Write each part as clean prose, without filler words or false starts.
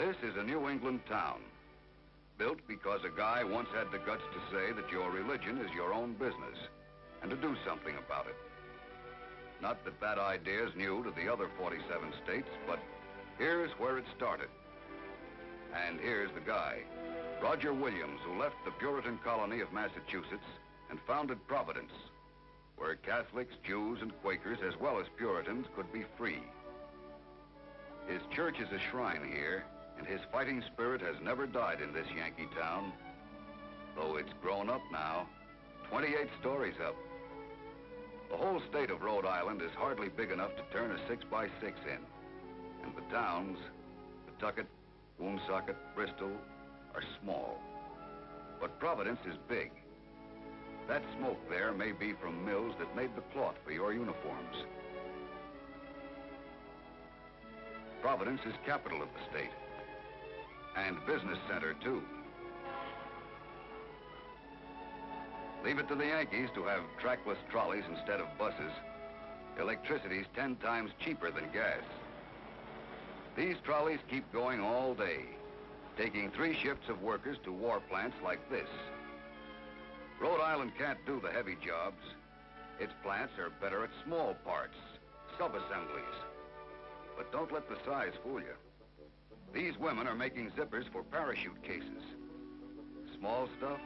This is a New England town, built because a guy once had the guts to say that your religion is your own business, and to do something about it. Not that that idea is new to the other 47 states, but here's where it started. And here's the guy, Roger Williams, who left the Puritan colony of Massachusetts and founded Providence, where Catholics, Jews, and Quakers, as well as Puritans, could be free. His church is a shrine here, and his fighting spirit has never died in this Yankee town, though it's grown up now, 28 stories up. The whole state of Rhode Island is hardly big enough to turn a 6x6 in, and the towns, Pawtucket, Woonsocket, Bristol, are small. But Providence is big. That smoke there may be from mills that made the cloth for your uniforms. Providence is capital of the state, and business center, too. Leave it to the Yankees to have trackless trolleys instead of buses. Electricity's 10 times cheaper than gas. These trolleys keep going all day, taking 3 shifts of workers to war plants like this. Rhode Island can't do the heavy jobs. Its plants are better at small parts, sub-assemblies. But don't let the size fool you. These women are making zippers for parachute cases. Small stuff?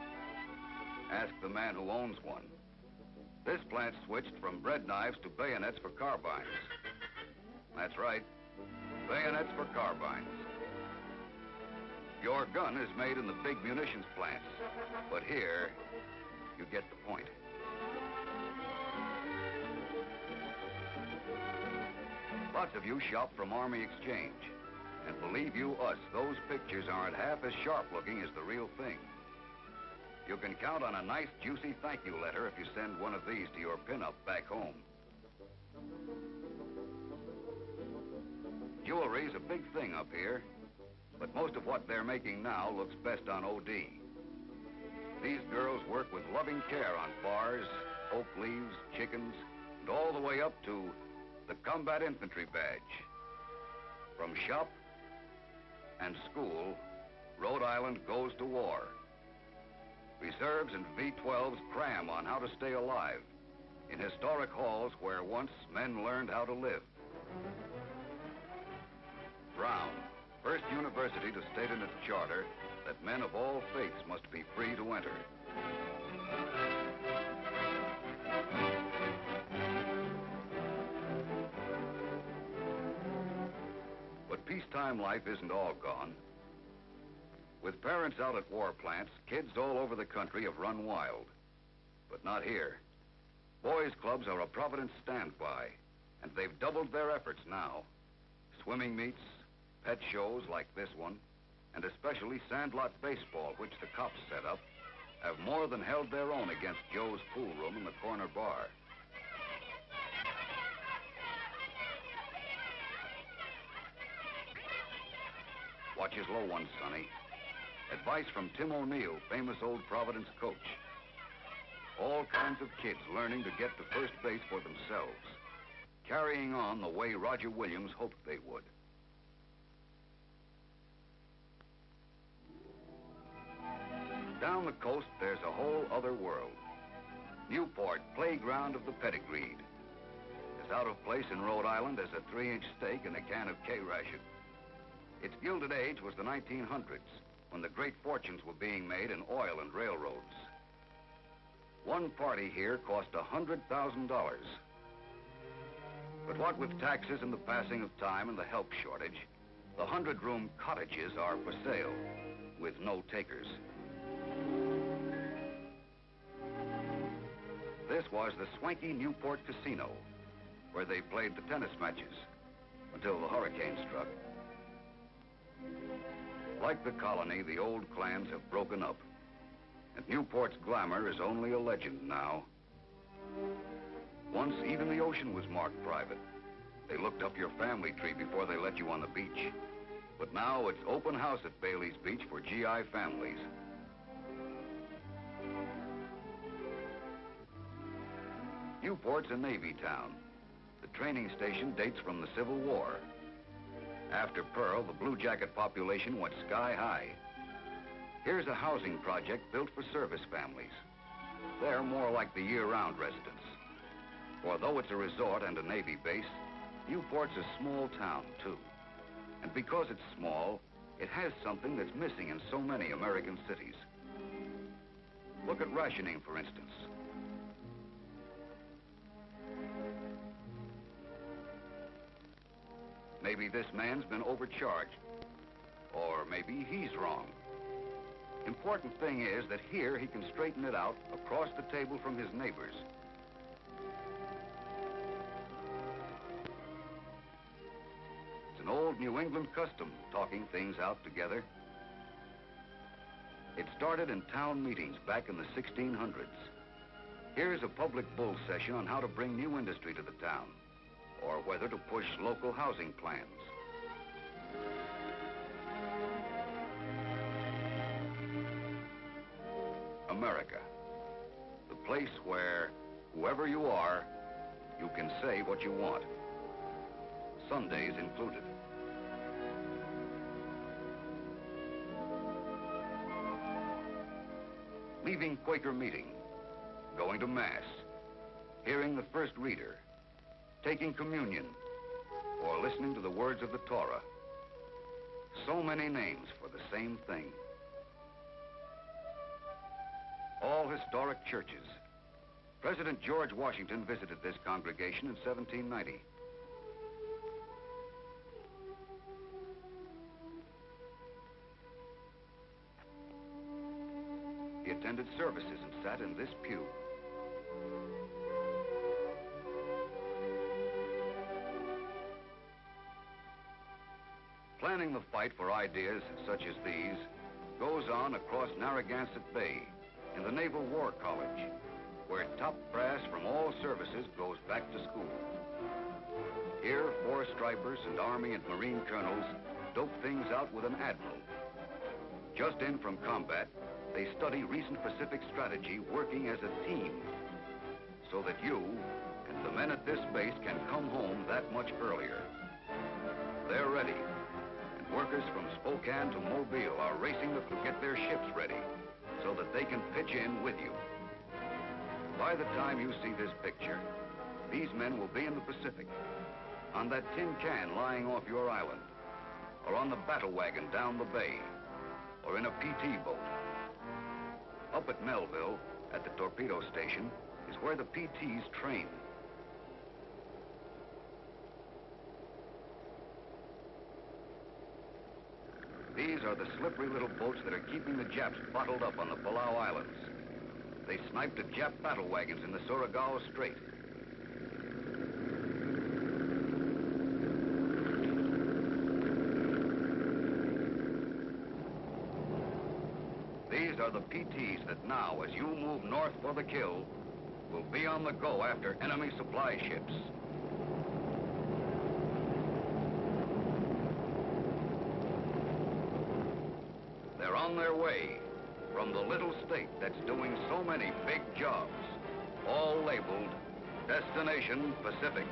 Ask the man who owns one. This plant switched from bread knives to bayonets for carbines. That's right, bayonets for carbines. Your gun is made in the big munitions plants, but here, you get the point. Lots of you shop from Army Exchange. And believe you us, those pictures aren't half as sharp looking as the real thing. You can count on a nice, juicy thank you letter if you send one of these to your pinup back home. Jewelry's a big thing up here, but most of what they're making now looks best on OD. These girls work with loving care on bars, oak leaves, chickens, and all the way up to the Combat Infantry badge. From shop and school, Rhode Island goes to war. Reserves and V-12s cram on how to stay alive in historic halls where once men learned how to live. Brown, first university to state in its charter that men of all faiths must be free to enter. But peacetime life isn't all gone. With parents out at war plants, kids all over the country have run wild. But not here. Boys' clubs are a Providence standby, and they've doubled their efforts now. Swimming meets, pet shows like this one, and especially sandlot baseball, which the cops set up, have more than held their own against Joe's pool room in the corner bar. Watch his low one, Sonny. Advice from Tim O'Neill, famous old Providence coach. All kinds of kids learning to get to first base for themselves, carrying on the way Roger Williams hoped they would. Down the coast, there's a whole other world. Newport, playground of the pedigreed. As out of place in Rhode Island as a 3-inch steak and a can of K-ration. Its gilded age was the 1900s, when the great fortunes were being made in oil and railroads. One party here cost $100,000. But what with taxes and the passing of time and the help shortage, the 100-room cottages are for sale, with no takers. This was the swanky Newport Casino, where they played the tennis matches, until the hurricane struck. Like the colony, the old clans have broken up, and Newport's glamour is only a legend now. Once, even the ocean was marked private. They looked up your family tree before they let you on the beach. But now it's open house at Bailey's Beach for GI families. Newport's a Navy town. The training station dates from the Civil War. After Pearl, the blue jacket population went sky high. Here's a housing project built for service families. They're more like the year-round residents. For though it's a resort and a Navy base, Newport's a small town, too. And because it's small, it has something that's missing in so many American cities. Look at rationing, for instance. Maybe this man's been overcharged, or maybe he's wrong. Important thing is that here he can straighten it out across the table from his neighbors. It's an old New England custom, talking things out together. It started in town meetings back in the 1600s. Here's a public bull session on how to bring new industry to the town, or whether to push local housing plans. America, the place where, whoever you are, you can say what you want. Sundays included. Leaving Quaker meeting, going to Mass, hearing the first reader, taking communion, or listening to the words of the Torah. So many names for the same thing. All historic churches. President George Washington visited this congregation in 1790. He attended services and sat in this pew. Planning the fight for ideas such as these goes on across Narragansett Bay in the Naval War College, where top brass from all services goes back to school. Here, four stripers and Army and Marine colonels dope things out with an admiral. Just in from combat, they study recent Pacific strategy working as a team, so that you and the men at this base can come home that much earlier. They're ready, and workers from Spokane to Mobile are racing to get their ships ready so that they can pitch in with you. By the time you see this picture, these men will be in the Pacific, on that tin can lying off your island, or on the battle wagon down the bay, or in a PT boat. Up at Melville, at the torpedo station, is where the PTs train. These are the slippery little boats that are keeping the Japs bottled up on the Palau Islands. They sniped at Jap battle wagons in the Surigao Strait. These are the PTs that now, as you move north for the kill, will be on the go after enemy supply ships. They're on their way from the little state that's doing so many big jobs, all labeled Destination Pacific.